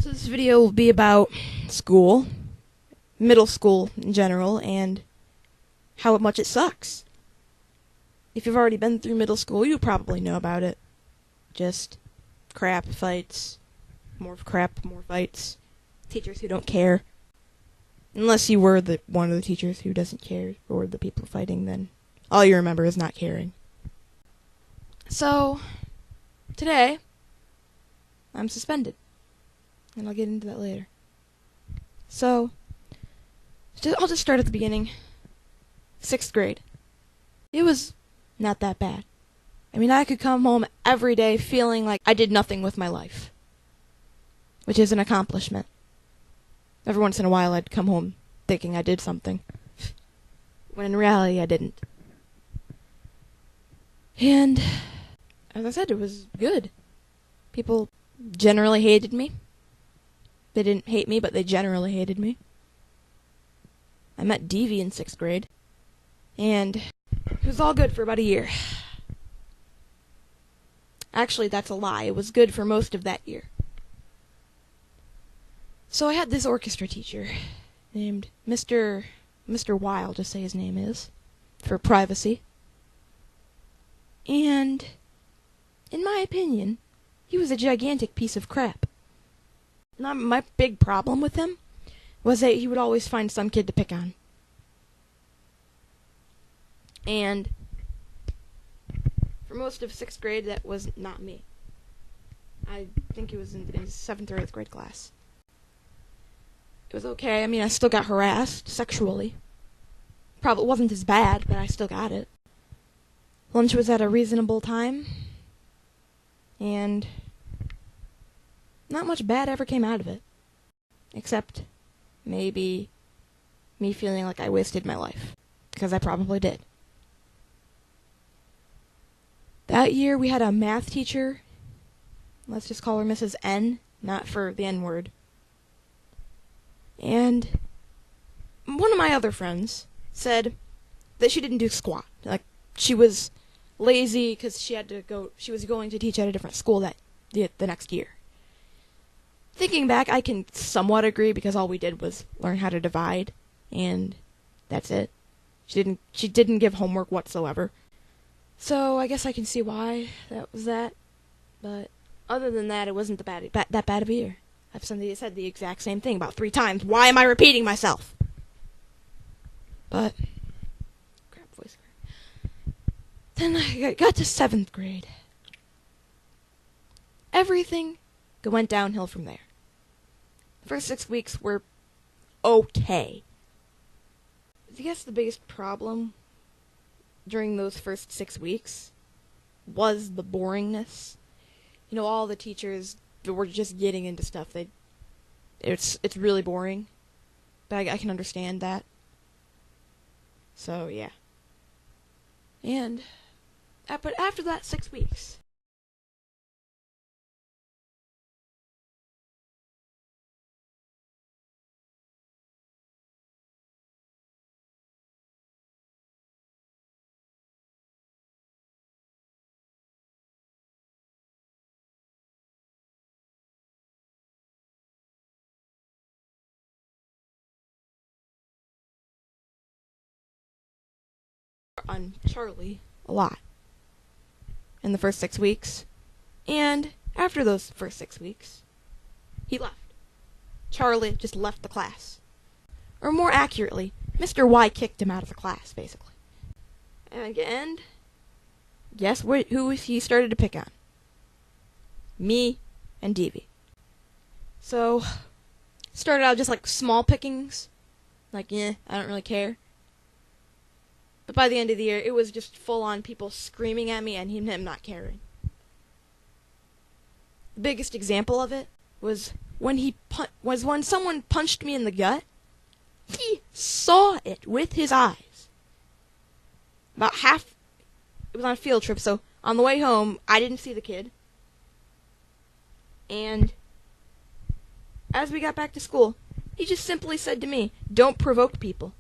So this video will be about school, middle school in general, and how much it sucks. If you've already been through middle school, you probably know about it. Just crap, fights, more crap, more fights, teachers who don't care. Unless you were one of the teachers who doesn't care, or the people fighting, then all you remember is not caring. So, today, I'm suspended. And I'll get into that later. So, I'll just start at the beginning. 6th grade. It was not that bad. I mean, I could come home every day feeling like I did nothing with my life. Which is an accomplishment. Every once in a while I'd come home thinking I did something. When in reality I didn't. And, as I said, it was good. People generally hated me. They didn't hate me, but they generally hated me. I met Devi in 6th grade. And it was all good for about a year. Actually, that's a lie. It was good for most of that year. So I had this orchestra teacher named Mr. Y, I'll just say his name is, for privacy. And, in my opinion, he was a gigantic piece of crap. My big problem with him was that he would always find some kid to pick on. And for most of 6th grade, that was not me. I think it was in his 7th or 8th grade class. It was okay. I mean, I still got harassed sexually. Probably wasn't as bad, but I still got it. Lunch was at a reasonable time. And not much bad ever came out of it. Except maybe me feeling like I wasted my life. Because I probably did. That year we had a math teacher. Let's just call her Mrs. N, not for the N word. And one of my other friends said that she didn't do squat. Like, she was lazy because she was going to teach at a different school the next year. Thinking back, I can somewhat agree because all we did was learn how to divide, and that's it. She didn't give homework whatsoever. So I guess I can see why that was that. But other than that, it wasn't that bad of a year. I've said the exact same thing about 3 times. Why am I repeating myself? But crap voice. Then I got to 7th grade. Everything went downhill from there. The first 6 weeks were okay. I guess the biggest problem during those first 6 weeks was the boringness. You know, all the teachers that were just getting into stuff. It's really boring, but I can understand that. So yeah. And but after that 6 weeks, on Charlie a lot in the first 6 weeks, and after those first 6 weeks, he left. Charlie just left the class. Or more accurately, Mr. Y kicked him out of the class, basically. And guess who he started to pick on? Me and Devi. So, started out just like small pickings. Like, I don't really care. But by the end of the year, it was just full-on people screaming at me and him not caring. The biggest example of it was when when someone punched me in the gut. He saw it with his eyes. It was on a field trip, so on the way home, I didn't see the kid. And as we got back to school, he just simply said to me, "Don't provoke people."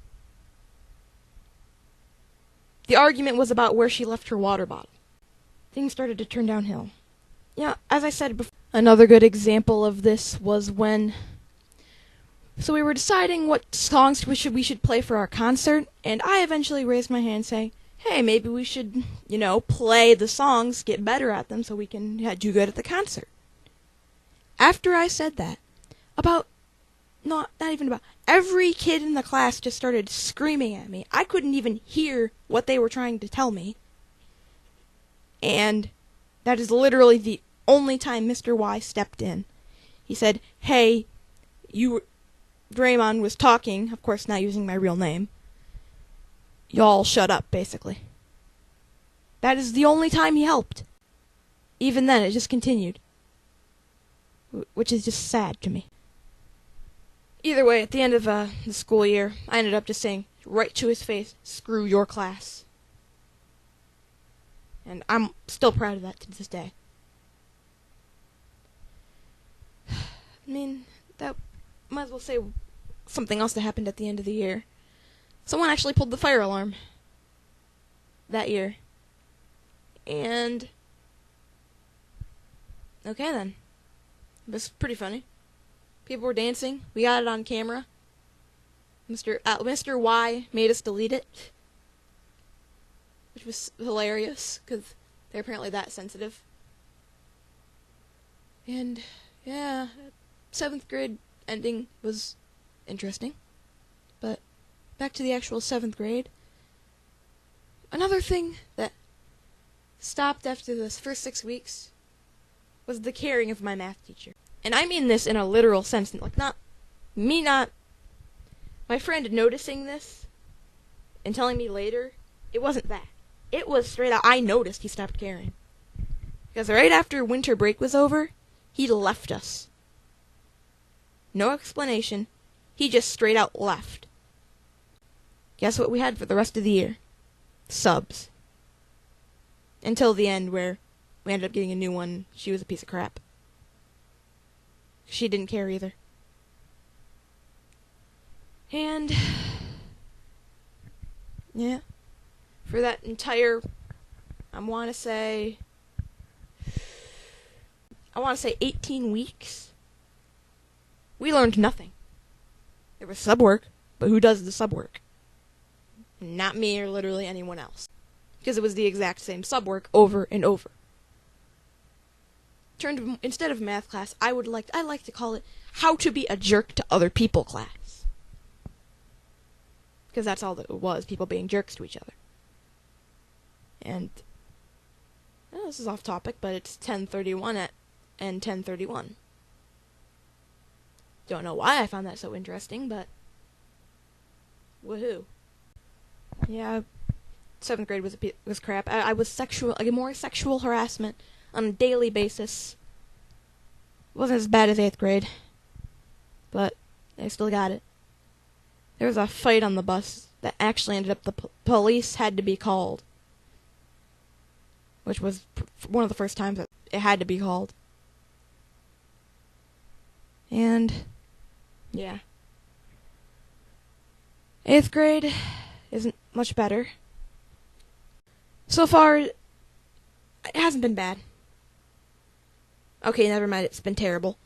The argument was about where she left her water bottle. Things started to turn downhill. Yeah, as I said before, Another good example of this was when we were deciding what songs we should play for our concert, and I eventually raised my hand saying, hey, maybe we should, play the songs, get better at them so we can do good at the concert. After I said that, every kid in the class just started screaming at me. I couldn't even hear what they were trying to tell me. And that is literally the only time Mr. Y stepped in. He said, hey, Greymon was talking, of course not using my real name. Y'all shut up, basically. That is the only time he helped. Even then, it just continued. Which is just sad to me. Either way, at the end of the school year, I ended up just saying right to his face, screw your class. And I'm still proud of that to this day. I mean, that might as well say something else that happened at the end of the year. Someone actually pulled the fire alarm that year. And okay then. It was pretty funny. People were dancing. We got it on camera. Mr. Y made us delete it, which was hilarious because they're apparently that sensitive. And yeah, 7th grade ending was interesting. But back to the actual 7th grade. Another thing that stopped after the first 6 weeks was the caring of my math teacher. And I mean this in a literal sense, like not my friend noticing this and telling me later. It wasn't that. It was straight out, I noticed he stopped caring. Because right after winter break was over, he left us. No explanation. He just straight out left. Guess what we had for the rest of the year? Subs. Until the end where we ended up getting a new one. She was a piece of crap. She didn't care either. And yeah, for that entire, I want to say 18 weeks, we learned nothing. There was sub work, but who does the sub work? Not me or literally anyone else. Because it was the exact same sub work over and over. Instead of math class, I like to call it how to be a jerk to other people class. Because that's all that it was, people being jerks to each other. And this is off topic, but it's 10:31 at 10:31. Don't know why I found that so interesting, but woohoo. Yeah, 7th grade was crap. I was more sexual harassment on a daily basis. It wasn't as bad as 8th grade, but I still got it. There was a fight on the bus that actually ended up the police had to be called, which was one of the first times that it had to be called. And yeah, 8th grade isn't much better. So far, it hasn't been bad. Okay, never mind, it's been terrible.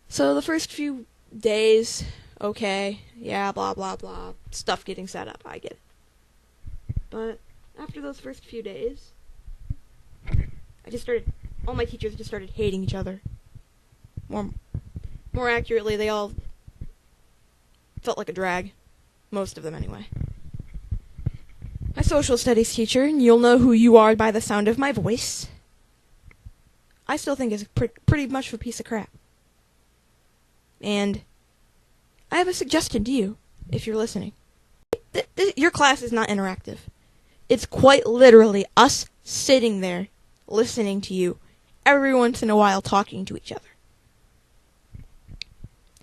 So the first few days, okay, yeah, blah, blah, blah, stuff getting set up, I get it. But after those first few days, all my teachers just started hating each other. More accurately, they all felt like a drag. Most of them, anyway. My social studies teacher, and you'll know who you are by the sound of my voice, I still think is pretty much a piece of crap. And I have a suggestion to you, if you're listening. Your class is not interactive. It's quite literally us sitting there, listening to you, every once in a while talking to each other.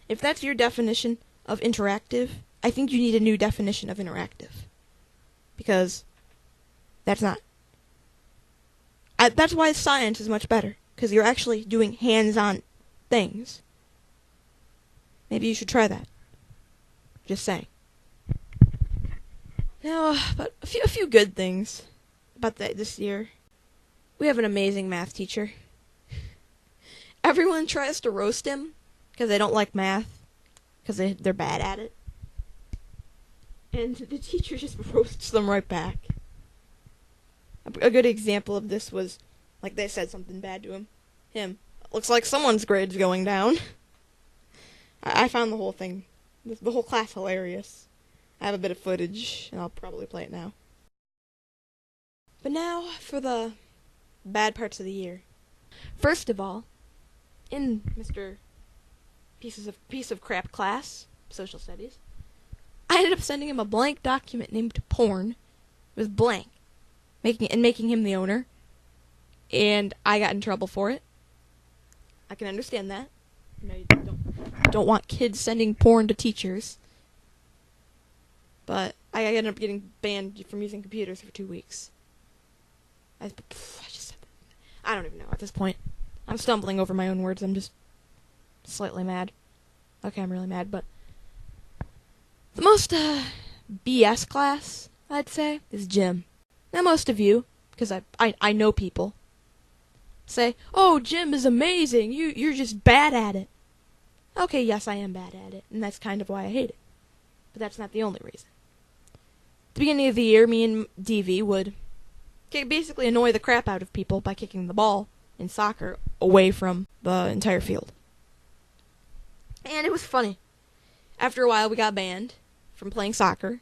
If that's your definition of interactive, I think you need a new definition of interactive. Because that's not. That's why science is much better. Because you're actually doing hands-on things. Maybe you should try that. Just saying. Now, but a few good things about this year. We have an amazing math teacher. everyone tries to roast him because they don't like math, because they're bad at it. And the teacher just roasts them right back. A good example of this was, like, they said something bad to him. Looks like someone's grade's going down. I found the whole thing, the whole class hilarious. I have a bit of footage, and I'll probably play it now. But now for the bad parts of the year. First of all, in Mr. Piece of Crap class, social studies, I ended up sending him a blank document named porn. It was blank, making him the owner, and I got in trouble for it. I can understand that. You know, you don't want kids sending porn to teachers. But I ended up getting banned from using computers for 2 weeks. I just said that. I don't even know at this point. I'm stumbling over my own words. I'm just slightly mad. Okay, I'm really mad, but the most BS class, I'd say, is gym. Now most of you, because I know people, say, "Oh, gym is amazing. You're just bad at it." Okay, yes, I am bad at it, and that's kind of why I hate it. But that's not the only reason. At the beginning of the year, me and DV would basically annoy the crap out of people by kicking the ball in soccer away from the entire field. And it was funny. After a while, we got banned from playing soccer.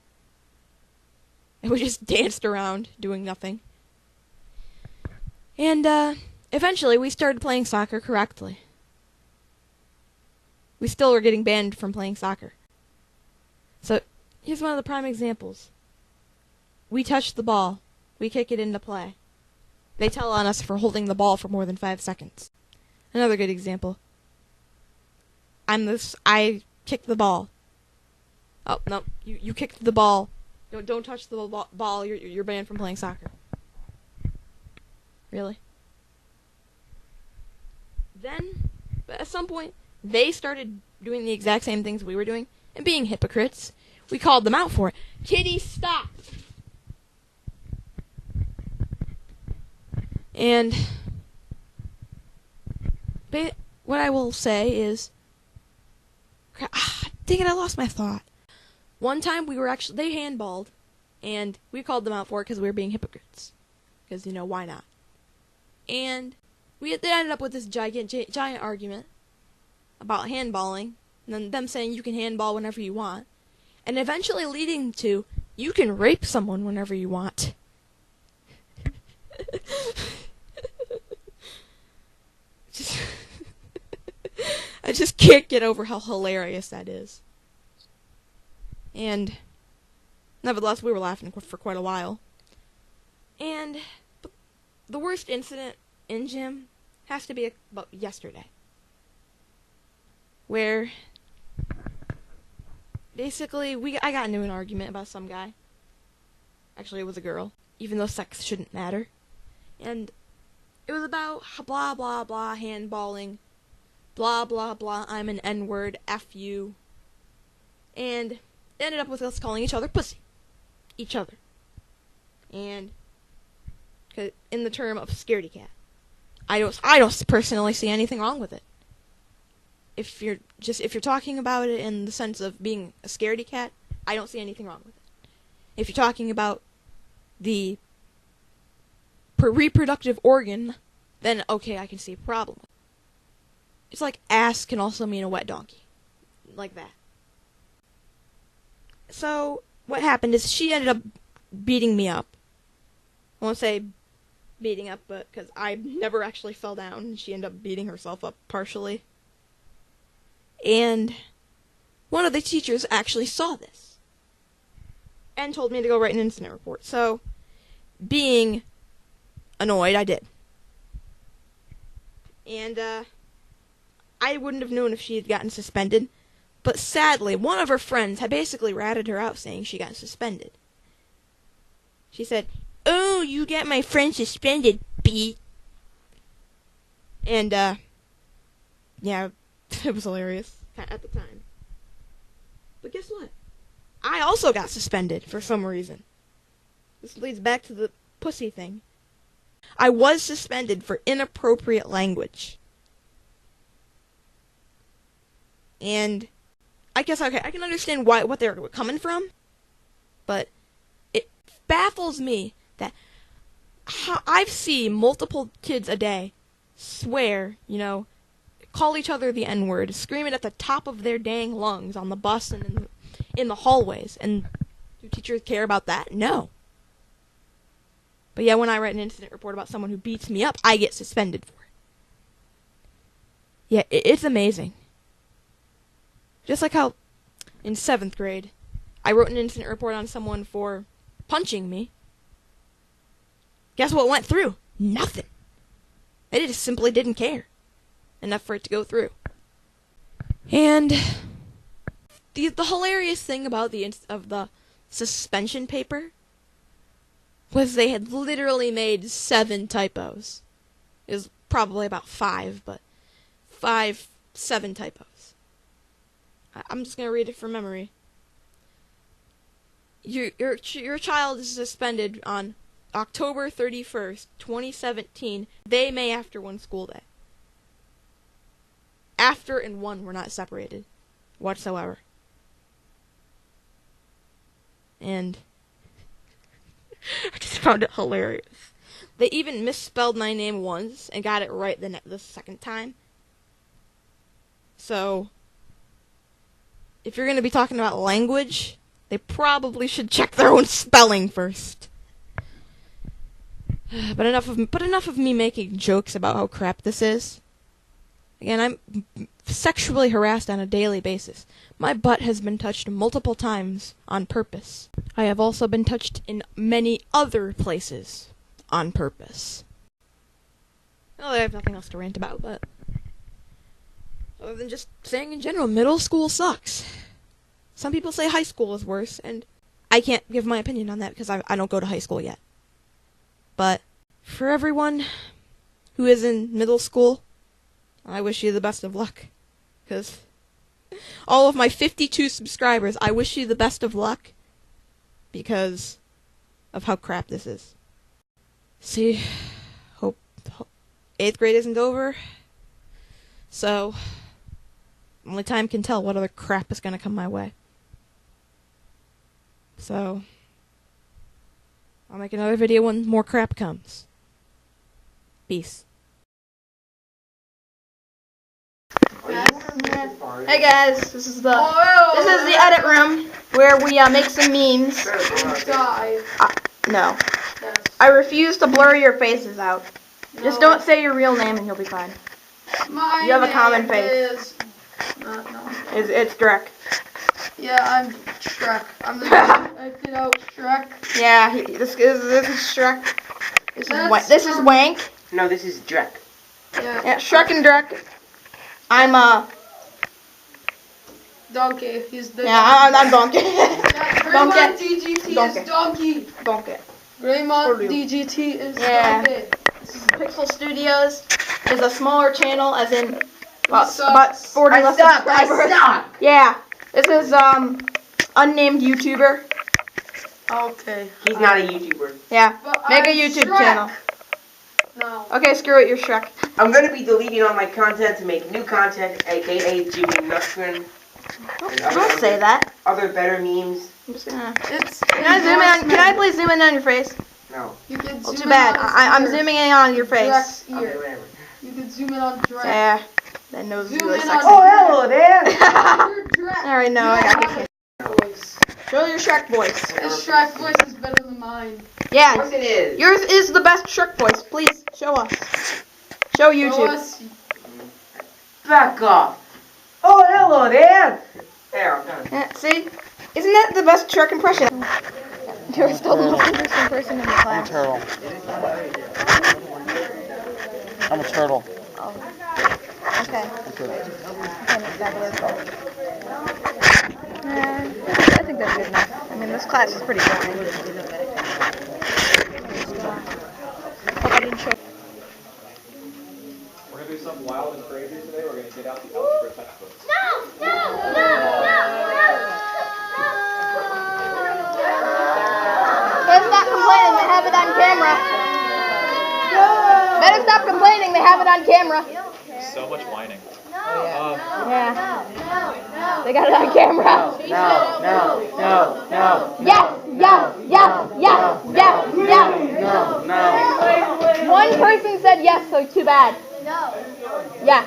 And we just danced around, doing nothing. And eventually, we started playing soccer correctly. We still were getting banned from playing soccer. So, here's one of the prime examples. We touch the ball. We kick it into play. They tell on us for holding the ball for more than 5 seconds. Another good example. I kicked the ball. Oh, no, you kicked the ball. Don't touch the ball. You're banned from playing soccer. Really? Then, at some point, they started doing the exact same things we were doing and being hypocrites. We called them out for it. Kitty, stop! And what I will say is, dang it, I lost my thought. One time they handballed, and we called them out for it because we were being hypocrites. Because, why not? And they ended up with this giant argument about handballing, and then them saying you can handball whenever you want, and eventually leading to you can rape someone whenever you want. I just can't get over how hilarious that is. And nevertheless, we were laughing for quite a while. And the worst incident in gym has to be about yesterday, where basically I got into an argument about some guy. Actually, it was a girl, even though sex shouldn't matter. And it was about blah blah blah handballing, blah blah blah I'm an N-word, F you. And it ended up with us calling each other pussy. Each other. And in the term of scaredy cat. I don't personally see anything wrong with it. If you're talking about it in the sense of being a scaredy cat, I don't see anything wrong with it. If you're talking about the reproductive organ, then okay, I can see a problem. It's like ass can also mean a wet donkey. Like that. So, what happened is she ended up beating me up. I won't say beating up, but because I never actually fell down, she ended up beating herself up partially. And one of the teachers actually saw this and told me to go write an incident report. So, being annoyed, I did. And I wouldn't have known if she had gotten suspended, but sadly, one of her friends had basically ratted her out saying she got suspended. She said, "Oh, you got my friend suspended, Pete." And yeah, it was hilarious at the time. But guess what? I also got suspended for some reason. This leads back to the pussy thing. I was suspended for inappropriate language. And I guess, okay, I can understand what they're coming from, but it baffles me that I've seen multiple kids a day swear, call each other the N-word, scream it at the top of their dang lungs on the bus and in the hallways. And do teachers care about that? No. But yeah, when I write an incident report about someone who beats me up, I get suspended for it. Yeah, it's amazing. Just like how in 7th grade, I wrote an incident report on someone for punching me. Guess what went through? Nothing. They just simply didn't care enough for it to go through. And the hilarious thing about the suspension paper was they had literally made 7 typos. It was probably about 5, but 7 typos. I'm just gonna read it from memory. Your child is suspended on October 31st, 2017. They may after one school day. After and one were not separated whatsoever. And I just found it hilarious. They even misspelled my name once and got it right the second time. So, if you're going to be talking about language, they probably should check their own spelling first. But enough of me making jokes about how crap this is. Again, I'm sexually harassed on a daily basis. My butt has been touched multiple times on purpose. I have also been touched in many other places on purpose. Well, I have nothing else to rant about, but other than just saying in general, middle school sucks. Some people say high school is worse, and I can't give my opinion on that because I don't go to high school yet. But for everyone who is in middle school, I wish you the best of luck. Because all of my 52 subscribers, I wish you the best of luck because of how crap this is. See, hope 8th grade isn't over. So, only time can tell what other crap is going to come my way. So, I'll make another video when more crap comes. Peace. Hey guys, this is the edit room where we make some memes. No. Yes. I refuse to blur your faces out. No. Just don't say your real name and you'll be fine. You have a common face. It's Drek. Yeah, I'm Shrek. I'm the Shrek. Yeah, this is Shrek. This is Wank. No, this is Drek. Yeah, Shrek and Drek. I'm Donkey. He's the I'm Donkey. GraymonDgt is Donkey. Donkey. GraymonDgt is Donkey. This is Pixel Studios. It's a smaller channel, as in about 40 less subscribers. I suck. Yeah. This is unnamed YouTuber. Okay. He's not a YouTuber. Yeah. But Make a I'm YouTube Shrek. channel. No. Okay, screw it, you're Shrek. I'm gonna be deleting all my content to make new content, aka Jimmy Nutrin. Don't say that. Other better memes. I'm just gonna. Can I please zoom in on your face? No. You can Well, zoom too bad. in on I'm zooming in on your face. Drek's ear. Okay, whatever. You can zoom in on Drek. Yeah. That nose is Zoom really in sexy. on- Oh, hello there! You're Drek. Alright, no, I got this. Voice. Show your Shrek voice. His Shrek voice is better than mine. Of Yeah. course it is. Yours is the best Shrek voice. Please, show us. Show YouTube. Show us. Back off. Oh, hello there! There, I'm done. Yeah, see? Isn't that the best Shrek impression? You're still the most interesting person in the class. Turtle. I'm a turtle. Oh. Okay. I think that's good enough. I mean, this class is pretty boring. Hope I didn't show. We're going to do something wild and crazy today. We're going to get out the algebra textbooks. Better stop complaining, they have it on camera. Better stop complaining, they have it on camera. So much whining. Yeah. They got it on camera. No. Yes. One person said yes, so too bad. No. Yeah.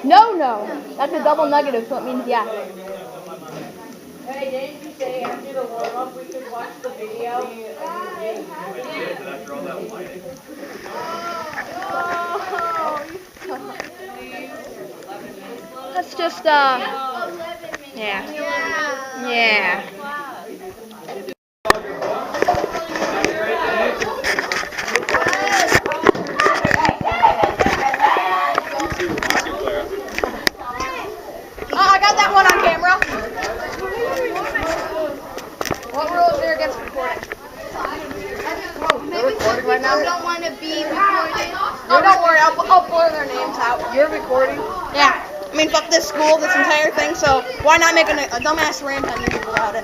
No. No. That's a double negative, so it means yeah. Hey, didn't you say after the warm-up we could watch the video? Let's just, yeah. I got that one on camera. What rule is there against recording? Maybe some people don't want to be recorded. No, don't worry, I'll blur their names out. You're recording? Yeah. I mean, fuck this school, this entire thing, so why not make a dumbass rant on YouTube about it?